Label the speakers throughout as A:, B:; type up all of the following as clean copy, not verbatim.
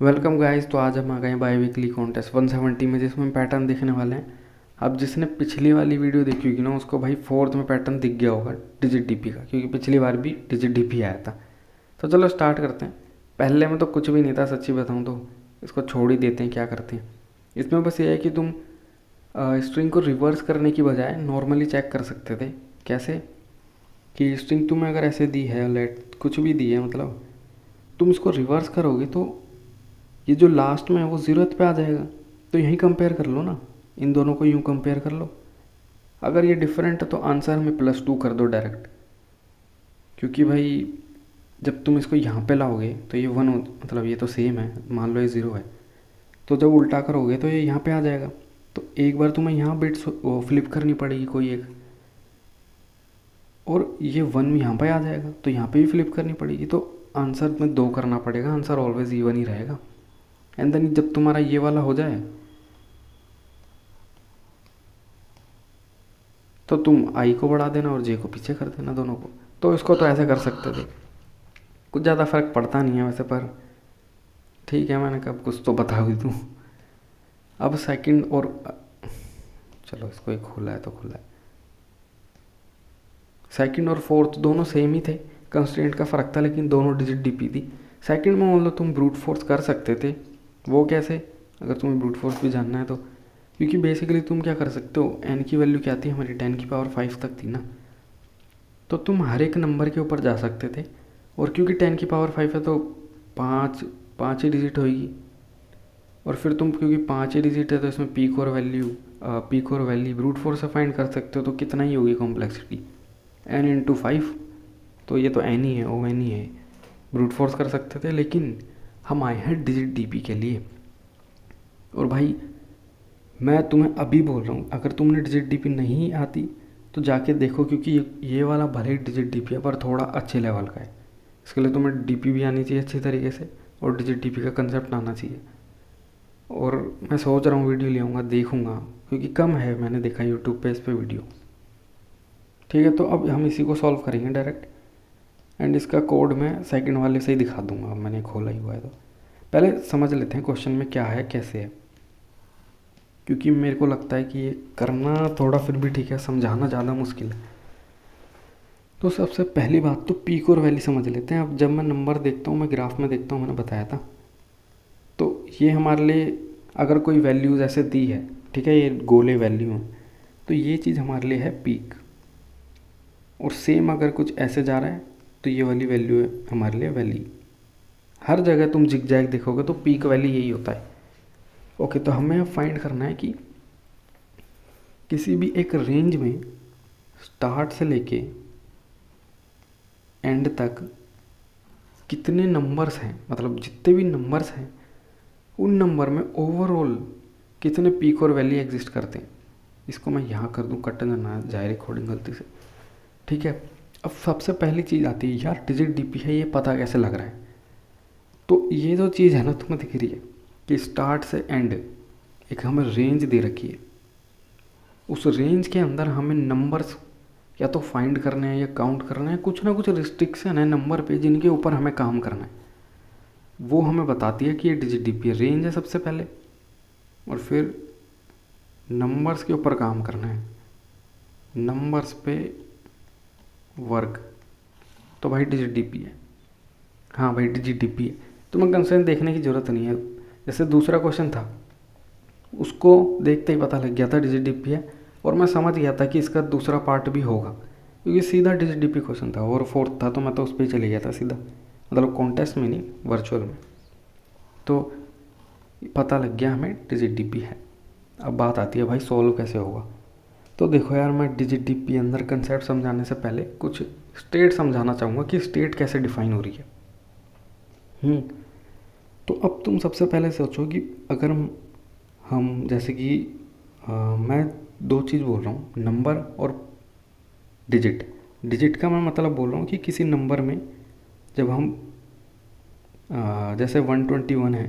A: Welcome guys. तो आज हम आ गए बाई वीकली कॉन्टेस्ट 170 में, जिसमें पैटर्न देखने वाले हैं। अब जिसने पिछली वाली वीडियो देखी होगी ना, उसको भाई फोर्थ में पैटर्न दिख गया होगा डिजिट डीपी का, क्योंकि पिछली बार भी डिजिट डीपी आया था। तो चलो स्टार्ट करते हैं। पहले में तो कुछ भी नहीं था, सच्ची बताऊँ तो इसको छोड़ ही देते हैं। क्या करते हैं इसमें, बस ये है कि तुम स्ट्रिंग को रिवर्स करने की बजाय नॉर्मली चेक कर सकते थे। कैसे कि स्ट्रिंग तुम्हें अगर ऐसे दी है, लेट कुछ भी दी है, मतलब तुम इसको रिवर्स करोगे तो ये जो लास्ट में है वो ज़ीरोथ पे आ जाएगा। तो यहीं कंपेयर कर लो ना, इन दोनों को यूँ कंपेयर कर लो। अगर ये डिफरेंट है तो आंसर में +2 कर दो डायरेक्ट, क्योंकि भाई जब तुम इसको यहाँ पे लाओगे तो ये 1 मतलब ये तो सेम है, मान लो ये 0 है, तो जब उल्टा करोगे तो ये यहाँ पे आ जाएगा। तो एक बार तुम्हें यहाँ बिट्स फ्लिप करनी पड़ेगी कोई एक, और ये 1 यहाँ पे आ जाएगा तो यहाँ पे भी फ्लिप करनी पड़ेगी। तो आंसर में 2 करना पड़ेगा, आंसर ऑलवेज इवन ही रहेगा। एंड देन जब तुम्हारा ये वाला हो जाए तो तुम आई को बढ़ा देना और जे को पीछे कर देना, दोनों को। तो इसको तो ऐसे कर सकते थे, कुछ ज़्यादा फ़र्क पड़ता नहीं है वैसे, पर ठीक है, मैंने कब कुछ तो बता भी दूँ। अब सेकंड और चलो इसको एक खुला है तो खुला है। सेकंड और फोर्थ दोनों सेम ही थे, कंस्ट्रेंट का फ़र्क था, लेकिन दोनों डिजिट डीपी थी। सेकंड में मान लो तुम ब्रूट फोर्स कर सकते थे। वो कैसे, अगर तुम्हें ब्रूट फोर्स भी जानना है तो, क्योंकि बेसिकली तुम क्या कर सकते हो, एन की वैल्यू क्या थी हमारी, 10⁵ तक थी ना। तो तुम हर एक नंबर के ऊपर जा सकते थे, और क्योंकि 10⁵ है तो पाँच पाँच ही डिजिट होगी। और फिर तुम क्योंकि 5 ही डिजिट है तो इसमें पीक और वैल्यू ब्रूट फोर्स से फाइंड कर सकते हो। तो कितना ही होगी कॉम्प्लेक्सिटी, n×5। तो ये तो n ही है, O n ही है, ब्रूट फोर्स कर सकते थे। लेकिन हम आए हैं डिजिट डीपी के लिए। और भाई मैं तुम्हें अभी बोल रहा हूँ, अगर तुमने डिजिट डीपी नहीं आती तो जाके देखो, क्योंकि ये वाला भले ही डिजिट डीपी है पर थोड़ा अच्छे लेवल का है। इसके लिए तुम्हें डीपी भी आनी चाहिए अच्छी तरीके से, और डिजिट डीपी का कंसेप्ट आना चाहिए। और मैं सोच रहा हूँ वीडियो ले आऊँगा, देखूँगा, क्योंकि कम है, मैंने देखा यूट्यूब पे इस पे वीडियो। ठीक है, तो अब हम इसी को सॉल्व करेंगे डायरेक्ट। एंड इसका कोड मैं सेकंड वाले से ही दिखा दूँगा, अब मैंने खोला ही हुआ है। तो पहले समझ लेते हैं क्वेश्चन में क्या है कैसे है, क्योंकि मेरे को लगता है कि ये करना थोड़ा फिर भी ठीक है, समझाना ज़्यादा मुश्किल है। तो सबसे पहली बात तो पीक और वैली समझ लेते हैं। अब जब मैं नंबर देखता हूँ, मैं ग्राफ में देखता हूँ, मैंने बताया था, तो ये हमारे लिए अगर कोई वैल्यूज़ ऐसे दी है, ठीक है, ये गोले वैल्यू हैं, तो ये चीज़ हमारे लिए है पीक। और सेम अगर कुछ ऐसे जा रहा है तो ये वाली वैल्यू है हमारे लिए वैली। हर जगह तुम जिग-जैग देखोगे तो पीक वैली यही होता है। ओके, तो हमें फाइंड करना है कि किसी भी एक रेंज में स्टार्ट से लेके एंड तक कितने नंबर्स हैं, मतलब जितने भी नंबर्स हैं उन नंबर में ओवरऑल कितने पीक और वैली एग्जिस्ट करते हैं। इसको मैं यहाँ कर दूँ, कट ना जाए रिकॉर्डिंग गलती से। ठीक है, अब सबसे पहली चीज़ आती है, यार डिजिट डीपी है, ये पता कैसे लग रहा है। तो ये जो चीज़ है ना तुम्हें दिख रही है कि स्टार्ट से एंड एक हमें रेंज दे रखी है, उस रेंज के अंदर हमें नंबर्स या तो फाइंड करने हैं या काउंट करना है। कुछ ना कुछ रिस्ट्रिक्शन है नंबर पे जिनके ऊपर हमें काम करना है। वो हमें बताती है कि ये डिजिट डीपी रेंज है सबसे पहले, और फिर नंबर्स के ऊपर काम करना है, नंबर्स पे वर्क। तो भाई डिजिट डीपी है, हाँ भाई डिजिट डीपी है। तुम्हें कंसेंट देखने की ज़रूरत नहीं है। जैसे दूसरा क्वेश्चन था, उसको देखते ही पता लग गया था डिजिट डीपी है, और मैं समझ गया था कि इसका दूसरा पार्ट भी होगा, क्योंकि सीधा डिजिट डीपी क्वेश्चन था और फोर्थ था, तो मैं तो उस पर चले गया था सीधा, मतलब कॉन्टेस्ट में नहीं, वर्चुअल में। तो पता लग गया हमें डिजिट डीपी है। अब बात आती है भाई सॉल्व कैसे होगा। तो देखो यार, मैं डिजिट डीपी अंदर कंसेप्ट समझाने से पहले कुछ स्टेट समझाना चाहूँगा कि स्टेट कैसे डिफाइन हो रही है। तो अब तुम सबसे पहले सोचो कि अगर हम जैसे कि मैं दो चीज़ बोल रहा हूँ, नंबर और डिजिट। डिजिट का मैं मतलब बोल रहा हूँ कि किसी नंबर में जब हम जैसे 121 है,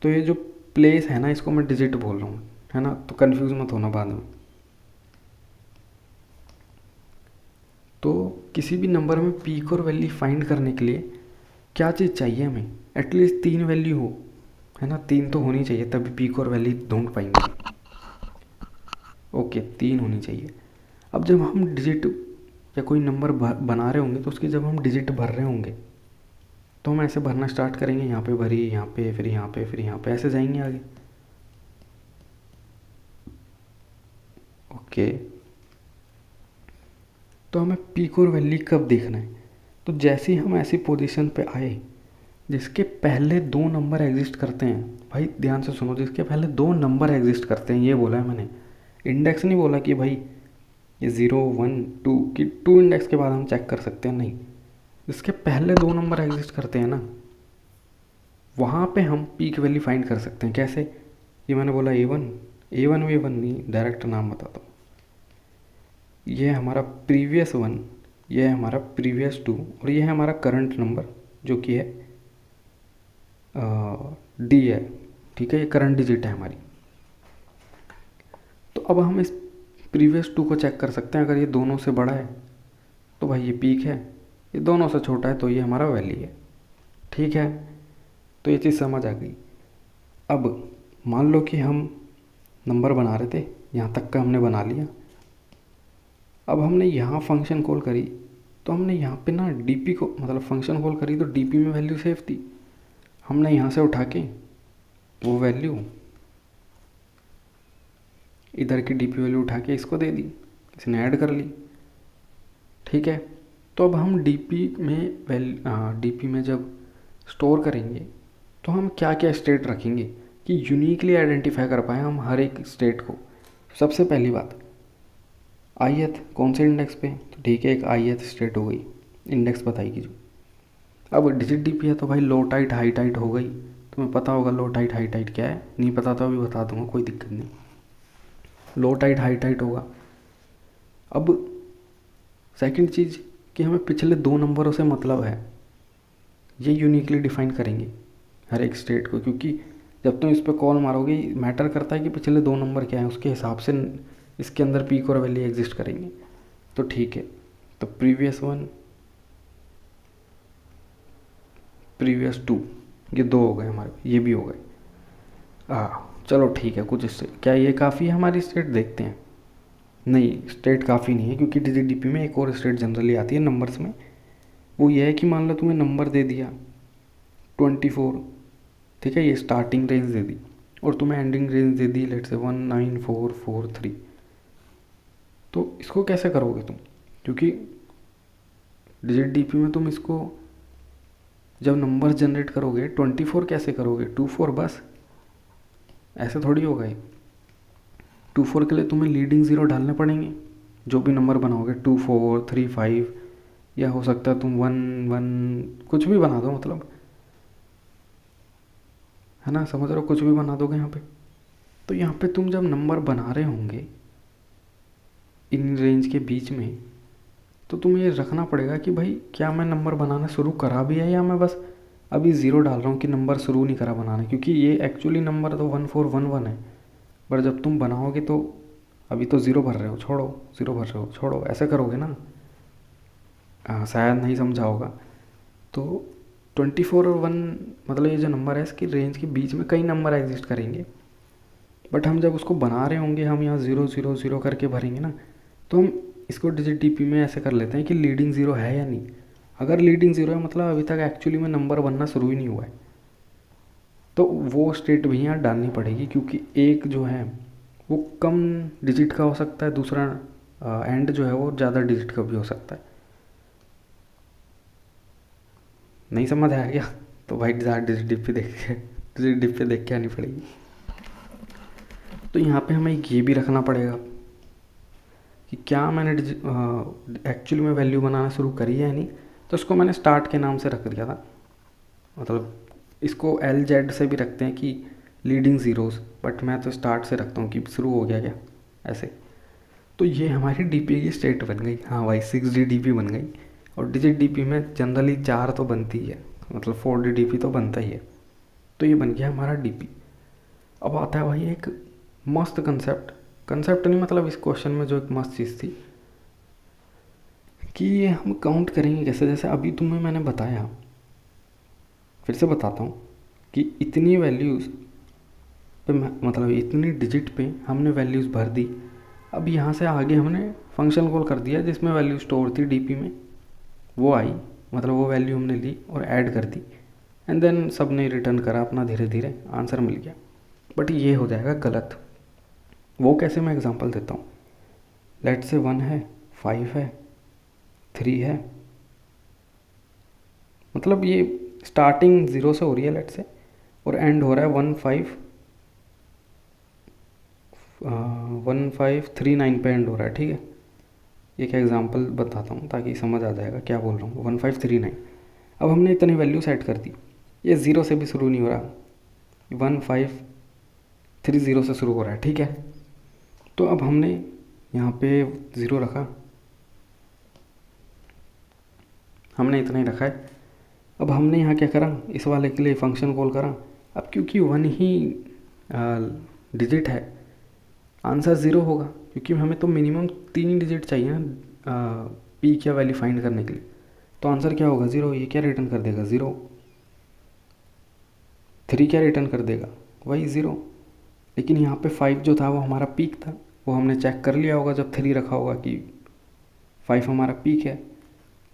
A: तो ये जो प्लेस है ना, इसको मैं डिजिट बोल रहा हूँ, है ना, तो कंफ्यूज मत होना बाद में। तो किसी भी नंबर में पीक और वैल्यू फाइंड करने के लिए क्या चीज़ चाहिए हमें, एटलीस्ट 3 वैल्यू हो। है ना, 3 तो होनी चाहिए तभी पीक और वैली ढूंढ पाएंगे। ओके, 3 होनी चाहिए। अब जब हम डिजिट या कोई नंबर बना रहे होंगे तो उसकी जब हम डिजिट भर रहे होंगे तो हम ऐसे भरना स्टार्ट करेंगे, यहाँ पे भरी, यहाँ पे, फिर यहाँ पे, फिर यहाँ पे, ऐसे जाएंगे आगे। ओके, तो हमें पीक और वैली कब देखना है? तो जैसे ही हम ऐसी पोजीशन पे आए जिसके पहले 2 नंबर एग्जिस्ट करते हैं, भाई ध्यान से सुनो, जिसके पहले 2 नंबर एग्जिस्ट करते हैं, ये बोला है मैंने। इंडेक्स नहीं बोला कि भाई ये 0 1 2 कि 2 इंडेक्स के बाद हम चेक कर सकते हैं, नहीं। जिसके पहले 2 नंबर एग्जिस्ट करते हैं ना, वहाँ पे हम पीक वैल्यू फाइंड कर सकते हैं। कैसे? ये मैंने बोला A1, A1 V1 नहीं, डायरेक्ट नाम बताता हूँ। ये है हमारा प्रीवियस 1, ये है हमारा प्रीवियस 2, और ये है हमारा करंट नंबर जो कि है D है। ठीक है, ये करंट डिजिट है हमारी। तो अब हम इस प्रीवियस 2 को चेक कर सकते हैं। अगर ये दोनों से बड़ा है तो भाई ये पीक है, ये दोनों से छोटा है तो ये हमारा वैली है। ठीक है, तो ये चीज़ समझ आ गई। अब मान लो कि हम नंबर बना रहे थे, यहाँ तक का हमने बना लिया। अब हमने यहाँ फंक्शन कॉल करी तो हमने यहाँ पे ना डीपी को, मतलब फंक्शन कॉल करी तो डीपी में वैल्यू सेव थी। हमने यहाँ से उठा के वो वैल्यू इधर की डीपी वैल्यू उठा के इसको दे दी, इसने ऐड कर ली। ठीक है, तो अब हम डीपी में जब स्टोर करेंगे तो हम क्या क्या स्टेट रखेंगे कि यूनिकली आइडेंटिफाई कर पाए हम हर एक स्टेट को। सबसे पहली बात, ith कौन से इंडेक्स पे, तो ठीक है, एक ith स्टेट हो गई, इंडेक्स बताएगी जो। अब डिजिट डीपी है तो भाई लो टाइट हाई टाइट हो गई। तुम्हें पता होगा लो टाइट हाई टाइट क्या है, नहीं पता तो अभी बता दूंगा, कोई दिक्कत नहीं। लो टाइट हाई टाइट होगा। अब सेकंड चीज़ कि हमें पिछले 2 नंबरों से मतलब है, ये यूनिकली डिफाइन करेंगे हर एक स्टेट को, क्योंकि जब तुम इस पर कॉल मारोगे मैटर करता है कि पिछले 2 नंबर क्या है, उसके हिसाब से इसके अंदर पीक और वैली एग्जिस्ट करेंगे। तो ठीक है, तो प्रीवियस 1 प्रीवियस 2 ये 2 हो गए हमारे, ये भी हो गए। चलो ठीक है, कुछ इससे क्या ये काफ़ी है हमारी स्टेट? देखते हैं। नहीं, स्टेट काफ़ी नहीं है, क्योंकि डिजिट डीपी में एक और स्टेट जनरली आती है नंबर्स में। वो ये है कि मान लो तुम्हें नंबर दे दिया 24, ठीक है, ये स्टार्टिंग रेंज दे दी, और तुम्हें ending range they the let's say 19443। तो इसको कैसे करोगे तुम? क्योंकि डिजिट डीपी में तुम इसको जब नंबर जनरेट करोगे 24 कैसे करोगे? 24 बस, ऐसे थोड़ी होगा ये। 24 के लिए तुम्हें लीडिंग ज़ीरो डालने पड़ेंगे जो भी नंबर बनाओगे, 24 35, या हो सकता है तुम 1 1 कुछ भी बना दो, मतलब है ना, समझ रहे हो, कुछ भी बना दोगे यहाँ पे। तो यहाँ पे तुम जब नंबर बना रहे होंगे इन रेंज के बीच में, तो तुम्हें ये रखना पड़ेगा कि भाई क्या मैं नंबर बनाना शुरू करा भी है, या मैं बस अभी ज़ीरो डाल रहा हूँ कि नंबर शुरू नहीं करा बनाना। क्योंकि ये एक्चुअली नंबर तो 1411 है, पर जब तुम बनाओगे तो अभी तो ज़ीरो भर रहे हो, छोड़ो, ज़ीरो भर रहे हो, छोड़ो, ऐसे करोगे ना। शायद नहीं समझा होगा। तो 24 और 1 मतलब ये जो नंबर है इसकी रेंज के बीच में कई नंबर एग्जिस्ट करेंगे, बट हम जब उसको बना रहे होंगे हम यहाँ 0 0 0 करके भरेंगे ना, तो हम इसको डिजिट डीपी में ऐसे कर लेते हैं कि लीडिंग ज़ीरो है या नहीं। अगर लीडिंग ज़ीरो है मतलब अभी तक एक्चुअली में नंबर बनना शुरू ही नहीं हुआ है, तो वो स्टेट भी यहाँ डालनी पड़ेगी, क्योंकि एक जो है वो कम डिजिट का हो सकता है, दूसरा एंड जो है वो ज़्यादा डिजिट का भी हो सकता है। नहीं समझ आया क्या? तो भाई डिजिट डीपी देख के आनी पड़ेगी। तो यहाँ पे हमें ये भी रखना पड़ेगा कि क्या मैंने एक्चुअली में वैल्यू बनाना शुरू करी है या नहीं। तो इसको मैंने स्टार्ट के नाम से रख दिया था, मतलब इसको LZ से भी रखते हैं कि लीडिंग ज़ीरोज़, बट मैं तो स्टार्ट से रखता हूँ कि शुरू हो गया क्या, ऐसे। तो ये हमारी डीपी की स्टेट बन गई। हाँ भाई 6D डीपी बन गई। और डिजिट डीपी में जनरली 4 तो बनती ही है, मतलब 4D डीपी तो बनता ही है। तो ये बन गया हमारा डीपी। अब आता है भाई एक मस्त कंसेप्ट नहीं, मतलब इस क्वेश्चन में जो एक मस्त चीज़ थी कि ये हम काउंट करेंगे कैसे। जैसे अभी तुम्हें मैंने बताया, फिर से बताता हूँ कि इतनी वैल्यूज़ पे मतलब इतनी डिजिट पे हमने वैल्यूज़ भर दी। अब यहाँ से आगे हमने फंक्शन कॉल कर दिया जिसमें वैल्यू स्टोर थी डीपी में, वो आई, मतलब वो वैल्यू हमने ली और ऐड कर दी, एंड देन सब ने रिटर्न करा अपना, धीरे धीरे आंसर मिल गया। बट ये हो जाएगा गलत। वो कैसे, मैं एग्जांपल देता हूँ। लेट्स से 1 है, 5 है, 3 है, मतलब ये स्टार्टिंग 0 से हो रही है लेट्स से, और एंड हो रहा है 1539 पे एंड हो रहा है, ठीक है। एक एग्जांपल बताता हूँ ताकि समझ आ जाएगा क्या बोल रहा हूँ। 1539। अब हमने इतनी वैल्यू सेट कर दी, ये 0 से भी शुरू नहीं हो रहा, 1530 से शुरू हो रहा है, ठीक है। तो अब हमने यहाँ पे 0 रखा, हमने इतना ही रखा है। अब हमने यहाँ क्या करा, इस वाले के लिए फंक्शन कॉल करा। अब क्योंकि 1 ही डिजिट है, आंसर 0 होगा, क्योंकि हमें तो मिनिमम 3 डिजिट चाहिए ना पी क्या वैल्यू फाइंड करने के लिए। तो आंसर क्या होगा, 0। ये क्या रिटर्न कर देगा, 0। 3 क्या रिटर्न कर देगा, वही 0। लेकिन यहाँ पे 5 जो था वो हमारा पीक था, वो हमने चेक कर लिया होगा जब 3 रखा होगा कि 5 हमारा पीक है।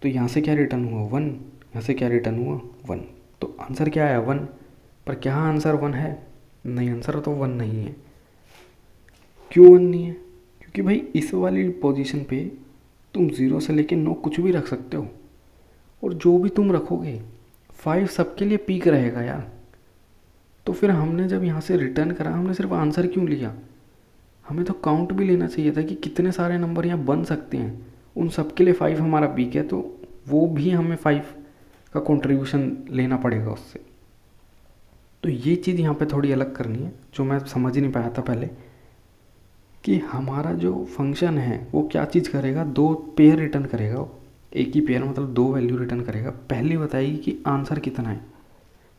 A: तो यहाँ से क्या रिटर्न हुआ, 1। यहाँ से क्या रिटर्न हुआ, 1। तो आंसर क्या आया, 1। पर क्या आंसर 1 है, नहीं, आंसर तो 1 नहीं है। क्यों 1 नहीं है, क्योंकि भाई इस वाली पोजीशन पे तुम 0 से लेके 9 कुछ भी रख सकते हो, और जो भी तुम रखोगे 5 सबके लिए पीक रहेगा यार। तो फिर हमने जब यहाँ से रिटर्न करा, हमने सिर्फ आंसर क्यों लिया, हमें तो काउंट भी लेना चाहिए था कि कितने सारे नंबर यहाँ बन सकते हैं। उन सब के लिए 5 हमारा पीक है, तो वो भी हमें 5 का कंट्रीब्यूशन लेना पड़ेगा उससे। तो ये चीज़ यहाँ पे थोड़ी अलग करनी है, जो मैं समझ ही नहीं पाया था पहले, कि हमारा जो फंक्शन है वो क्या चीज़ करेगा, 2 पेयर रिटर्न करेगा। एक ही पेयर मतलब 2 वैल्यू रिटर्न करेगा। पहली बताएगी कि आंसर कितना है,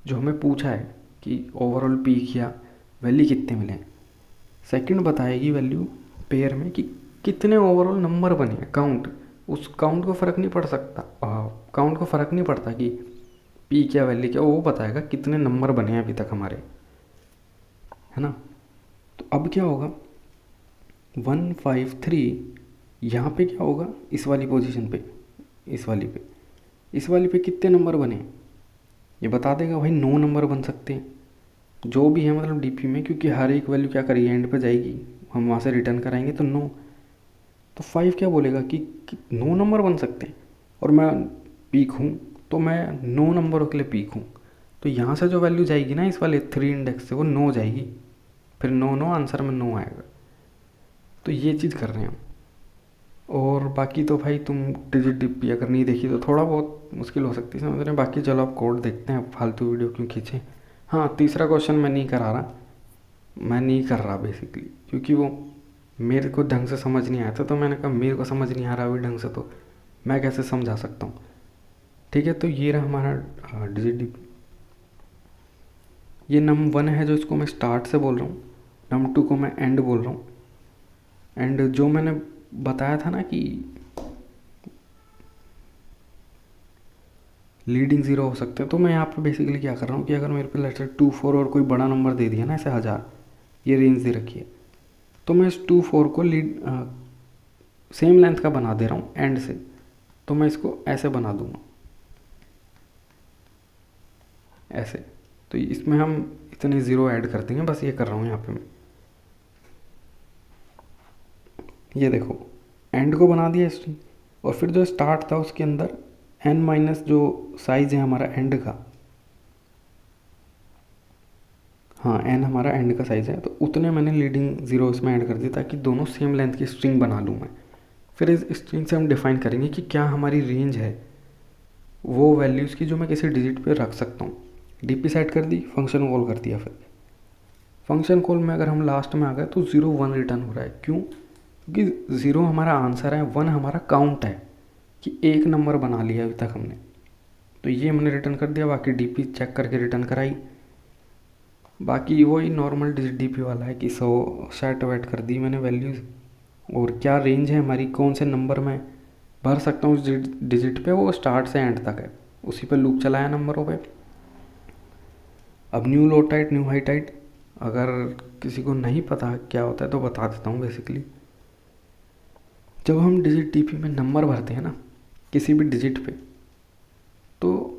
A: जो हमें पूछा है कि ओवरऑल पीक या वैल्यू कितने मिले हैं। सेकंड बताएगी वैल्यू पेयर में कि कितने ओवरऑल नंबर बने हैं, काउंट। उस काउंट को फ़र्क नहीं पड़ सकता, काउंट को फ़र्क नहीं पड़ता कि पी क्या वैल्यू क्या, वो बताएगा कितने नंबर बने हैं अभी तक हमारे, है ना। तो अब क्या होगा, 153 यहाँ पे क्या होगा, इस वाली पोजीशन पे, इस वाली पे कितने नंबर बने, ये बता देगा भाई। 9 नंबर बन सकते हैं जो भी है, मतलब डीपी में, क्योंकि हर एक वैल्यू क्या करेगी, एंड पे जाएगी, हम वहाँ से रिटर्न कराएंगे तो 9। तो 5 क्या बोलेगा कि 9 नंबर बन सकते हैं, और मैं पीक हूँ तो मैं 9 नंबरों के लिए पीक हूँ। तो यहाँ से जो वैल्यू जाएगी ना इस वाले 3 इंडेक्स से, वो 9 जाएगी, फिर 9 आंसर में 9 आएगा। तो ये चीज़ कर रहे हैं हम। और बाकी तो भाई तुम डिजिट डीपी अगर नहीं देखी तो थोड़ा बहुत मुश्किल हो सकती है समझ रहे हैं। बाकी चलो आप कोड देखते हैं, फालतू वीडियो क्यों खींचें। हाँ, तीसरा क्वेश्चन मैं नहीं कर रहा बेसिकली, क्योंकि वो मेरे को ढंग से समझ नहीं आया था। तो मैंने कहा मेरे को समझ नहीं आ रहा अभी ढंग से, तो मैं कैसे समझा सकता हूँ। ठीक है, तो ये रहा हमारा डिजिट डीपी। ये num1 है जो इसको मैं स्टार्ट से बोल रहा हूँ, num2 को मैं एंड बोल रहा हूँ। एंड जो मैंने बताया था ना कि लीडिंग 0 हो सकते हैं, तो मैं यहाँ पे बेसिकली क्या कर रहा हूँ कि अगर मेरे पे लेट्स से 2 4 और कोई बड़ा नंबर दे दिया ना, ऐसे 1000, ये रेंज दे रखी है, तो मैं इस 2 4 को सेम लेंथ का बना दे रहा हूँ एंड से। तो मैं इसको ऐसे बना दूंगा, ऐसे। तो इसमें हम इतने 0 ऐड कर देंगे, बस ये कर रहा हूँ यहाँ पे मैं। ये देखो, एंड को बना दिया स्ट्रिंग, और फिर जो स्टार्ट था उसके अंदर n माइनस जो साइज़ है हमारा एंड का, हाँ n हमारा एंड का साइज़ है, तो उतने मैंने लीडिंग 0 इसमें ऐड कर दी ताकि दोनों सेम लेंथ की स्ट्रिंग बना लूँ मैं। फिर इस स्ट्रिंग से हम डिफाइन करेंगे कि क्या हमारी रेंज है वो वैल्यूज़ की जो मैं किसी डिजिट पे रख सकता हूँ। डीपी सेट कर दी, फंक्शन कॉल कर दिया। फिर फंक्शन कॉल में अगर हम लास्ट में आ गए तो 0 1 रिटर्न हो रहा है। क्यों? क्योंकि 0 हमारा आंसर है, 1 हमारा काउंट है कि एक नंबर बना लिया अभी तक हमने। तो ये मैंने रिटर्न कर दिया, बाकी डीपी चेक करके रिटर्न कराई। बाकी वही नॉर्मल डीपी वाला है कि 100 सेट वेट कर दी मैंने वैल्यूज़, और क्या रेंज है हमारी, कौन से नंबर में भर सकता हूँ उस डिजिट पे, वो स्टार्ट से एंड तक है, उसी पे लूप चलाया नंबरों पे। अब न्यू लो टाइट न्यू हाई टाइट अगर किसी को नहीं पता क्या होता है तो बता देता हूँ। बेसिकली जब हम डिजिट डीपी में नंबर भरते हैं ना किसी भी डिजिट पे, तो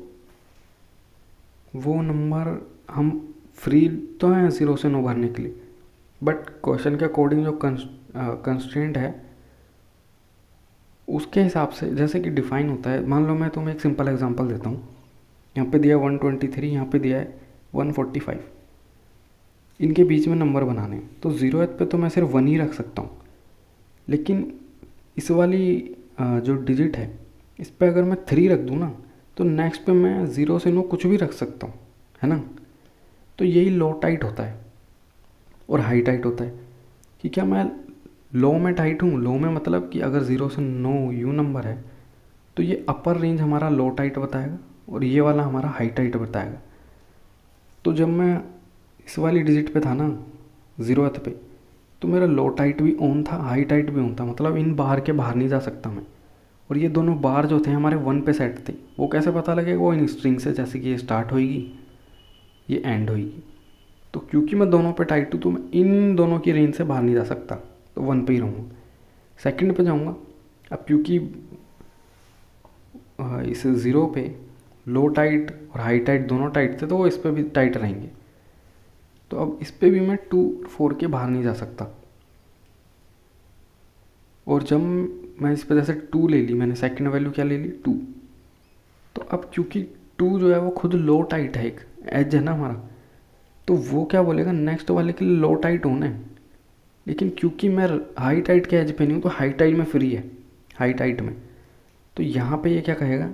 A: वो नंबर हम फ्री तो हैं 0 से 9 भरने के लिए, बट क्वेश्चन के अकॉर्डिंग जो कंस्ट्रेंट है उसके हिसाब से जैसे कि डिफाइन होता है। मान लो मैं तुम्हें एक सिंपल एग्जांपल देता हूँ। यहाँ पे दिया है 123, यहाँ पे दिया है 145, इनके बीच में नंबर बनाने हैं तो 0th पे तो मैं सिर्फ 1 ही रख सकता हूँ, लेकिन इस वाली जो डिजिट है इस पर अगर मैं 3 रख दूँ ना तो नेक्स्ट पे मैं 0 से 9 कुछ भी रख सकता हूँ, है ना। तो यही लो टाइट होता है और हाई टाइट होता है कि क्या मैं लो में टाइट हूँ। लो में मतलब कि अगर 0 से 9 यू नंबर है तो ये अपर रेंज हमारा लो टाइट बताएगा और ये वाला हमारा हाई टाइट बताएगा। तो जब मैं इस वाली डिजिट पे था ना 0th पे, तो मेरा लो टाइट भी ऑन था, हाई टाइट भी ऑन था, मतलब इन बार के बाहर नहीं जा सकता मैं। और ये दोनों बार जो थे हमारे 1 पे सेट थे। वो कैसे पता लगेगा? वो इन स्ट्रिंग से, जैसे कि ये स्टार्ट होगी ये एंड होगी। तो क्योंकि मैं दोनों पे टाइट हूँ तो मैं इन दोनों की रेंज से बाहर नहीं जा सकता, तो 1 पे ही रहूँगा। सेकंड पे जाऊँगा, अब क्योंकि इस 0 पे लो टाइट और हाई टाइट दोनों टाइट थे तो वो इस पर भी टाइट रहेंगे। तो अब इस पर भी मैं 2 4 के बाहर नहीं जा सकता। और जब मैं इस पर जैसे 2 ले ली, मैंने सेकंड वैल्यू क्या ले ली 2, तो अब क्योंकि 2 जो है वो खुद लो टाइट है, एक एज है ना हमारा, तो वो क्या बोलेगा नेक्स्ट वाले के लिए लो टाइट होना है। लेकिन क्योंकि मैं हाई टाइट के एज पे नहीं हूँ तो हाई टाइट में फ्री है, हाई टाइट में। तो यहाँ पे ये क्या कहेगा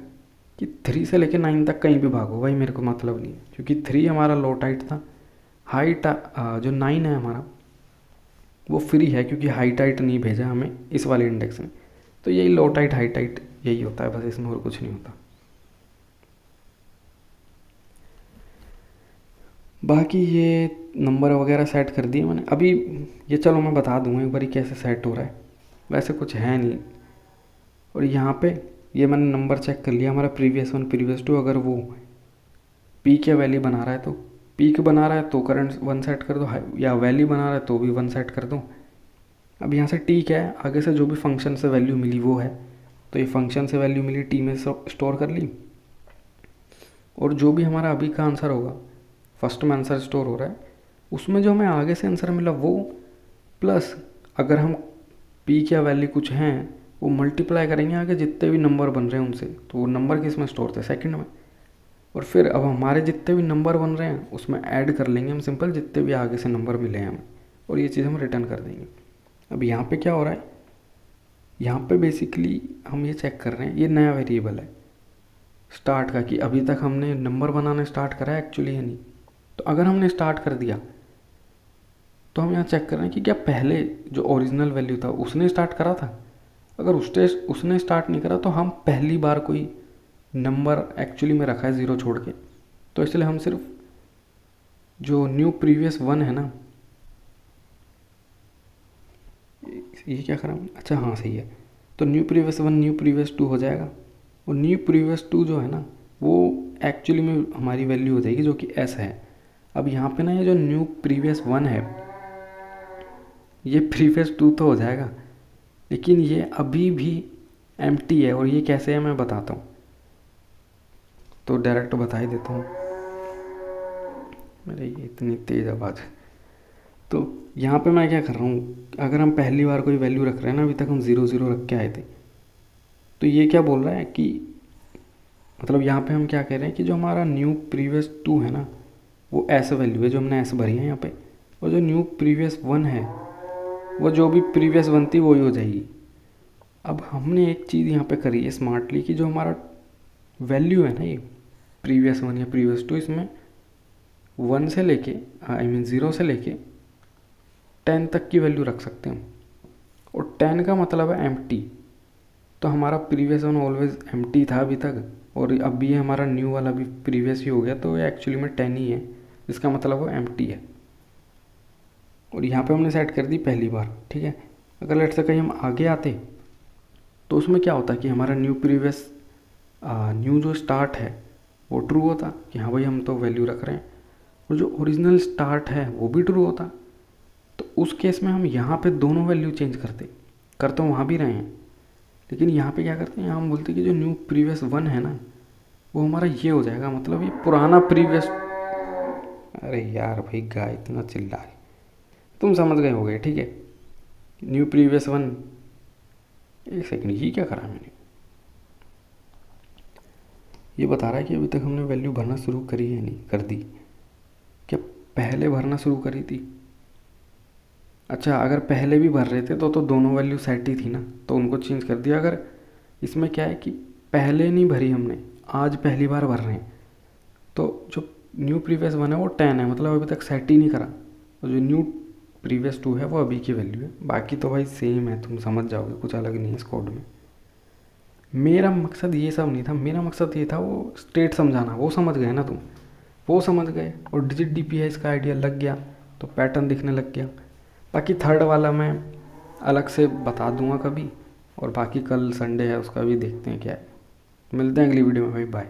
A: कि 3 से लेकर 9 तक कहीं भी भागो भाई, मेरे को मतलब नहीं है, क्योंकि 3 हमारा लो टाइट था। जो 9 है हमारा वो फ्री है क्योंकि हाई टाइट नहीं भेजा हमें इस वाले इंडेक्स में। तो यही लो टाइट हाई टाइट यही होता है, बस इसमें और कुछ नहीं होता। बाकी ये नंबर वगैरह सेट कर दिए मैंने अभी। ये चलो मैं बता दूँगा एक बारी कैसे सेट हो रहा है, वैसे कुछ है नहीं। और यहाँ पे ये मैंने नंबर चेक कर लिया हमारा प्रीवियस 1 प्रीवियस 2। अगर वो पीक या वैली बना रहा है तो पीक बना रहा है तो करंट 1 सेट कर दो, या वैली बना रहा है तो भी 1 सेट कर दो। अब यहाँ से टी क्या है, आगे से जो भी फंक्शन से वैल्यू मिली वो है, तो ये फंक्शन से वैल्यू मिली टी में स्टोर कर ली। और जो भी हमारा अभी का आंसर होगा, फर्स्ट में आंसर स्टोर हो रहा है, उसमें जो हमें आगे से आंसर मिला वो प्लस अगर हम पीक या वैल्यू कुछ हैं वो मल्टीप्लाई करेंगे आगे जितने भी नंबर बन रहे हैं उनसे, तो वो नंबर किस में स्टोर थे, सेकंड में। और फिर अब हमारे जितने भी नंबर बन रहे हैं उसमें ऐड कर लेंगे हम सिंपल जितने भी आगे से नंबर मिले हैं हमें, और ये चीज़ हम रिटर्न कर देंगे। अब यहाँ पे क्या हो रहा है, यहाँ पे बेसिकली हम ये चेक कर रहे हैं, ये नया वेरिएबल है स्टार्ट का, कि अभी तक हमने नंबर बनाना स्टार्ट करा है एक्चुअली या नहीं। तो अगर हमने स्टार्ट कर दिया तो हम यहाँ चेक कर रहे हैं कि क्या पहले जो ओरिजिनल वैल्यू था उसने स्टार्ट करा था। अगर उसने स्टार्ट नहीं करा तो हम पहली बार कोई नंबर एक्चुअली में रखा है 0 छोड़ के, तो इसलिए हम सिर्फ जो न्यू प्रीवियस 1 है ना, ये क्या करा, अच्छा हाँ सही है, तो न्यू प्रीवियस 1 न्यू प्रीवियस 2 हो जाएगा। और न्यू प्रीवियस 2 जो है ना वो एक्चुअली में हमारी वैल्यू हो जाएगी जो कि s है। अब यहाँ पे ना ये जो न्यू प्रीवियस 1 है ये प्रीवियस 2 तो हो जाएगा, लेकिन ये अभी भी एम्प्टी है। और ये कैसे है मैं बताता हूँ, तो डायरेक्ट बता ही देता हूँ। मेरे ये इतनी तेज़ आवाज़। तो यहाँ पे मैं क्या कर रहा हूँ, अगर हम पहली बार कोई वैल्यू रख रहे हैं ना, अभी तक हम 0 0 रख के आए थे, तो ये क्या बोल रहा है कि मतलब यहाँ पे हम क्या कह रहे हैं कि जो हमारा न्यू प्रीवियस 2 है ना वो ऐसा वैल्यू है जो हमने ऐसे भरी है यहाँ पे, और जो न्यू प्रीवियस 1 है वो जो भी प्रीवियस 1 थी वही हो जाएगी। अब हमने एक चीज़ यहाँ पे करी है स्मार्टली कि जो हमारा वैल्यू है ना ये प्रीवियस 1 या प्रीवियस 2, इसमें 1 से लेके I mean 0 से लेके 10 तक की वैल्यू रख सकते हैं। और 10 का मतलब है एम्प्टी, तो हमारा प्रीवियस 1 ऑलवेज एम्प्टी था अभी तक, और अब ये हमारा न्यू वाला भी प्रीवियस ही हो गया, तो ये एक्चुअली में 10 ही है, इसका मतलब वो एम्प्टी है। और यहाँ पे हमने सेट कर दी पहली बार, ठीक है। अगर लेट से कहीं हम आगे आते तो उसमें क्या होता है कि हमारा न्यू प्रीवियस न्यू जो स्टार्ट है वो ट्रू होता कि हाँ भाई हम तो वैल्यू रख रहे हैं। और जो ओरिजिनल स्टार्ट है वो भी ट्रू होता। तो उस केस में हम यहाँ पे दोनों वैल्यू चेंज कर तो वहाँ भी रहे हैं, लेकिन यहाँ पे क्या करते हैं, यहाँ हम बोलते हैं कि जो न्यू प्रीवियस वन है ना वो हमारा ये हो जाएगा, मतलब ये पुराना प्रीवियस। अरे यार भाई गाय इतना चिल्ला है, तुम समझ गए होगे ठीक है। न्यू प्रीवियस वन, एक सेकंड ये क्या करा मैंने, ये बता रहा है कि अभी तक हमने वैल्यू भरना शुरू करी है, नहीं कर दी क्या, पहले भरना शुरू करी थी। अच्छा अगर पहले भी भर रहे थे तो दोनों वैल्यू सेट ही थी ना, तो उनको चेंज कर दिया। अगर इसमें क्या है कि पहले नहीं भरी हमने, आज पहली बार भर रहे हैं, तो जो न्यू प्रीवियस वन है वो 10 है, मतलब अभी तक सेट ही नहीं करा। और जो न्यू प्रीवियस 2 है वो अभी की वैल्यू है। बाकी तो भाई सेम है, तुम समझ जाओगे, कुछ अलग नहीं है इस कोड में। मेरा मकसद ये सब नहीं था, मेरा मकसद ये था वो स्टेट समझाना, वो समझ गए ना तुम, वो समझ गए। और डिजिट डीपी है इसका आइडिया लग गया, तो पैटर्न दिखने लग गया। बाकी थर्ड वाला मैं अलग से बता दूंगा कभी, और बाकी कल संडे है उसका भी देखते हैं क्या है। मिलते हैं अगली वीडियो में भाई, बाय।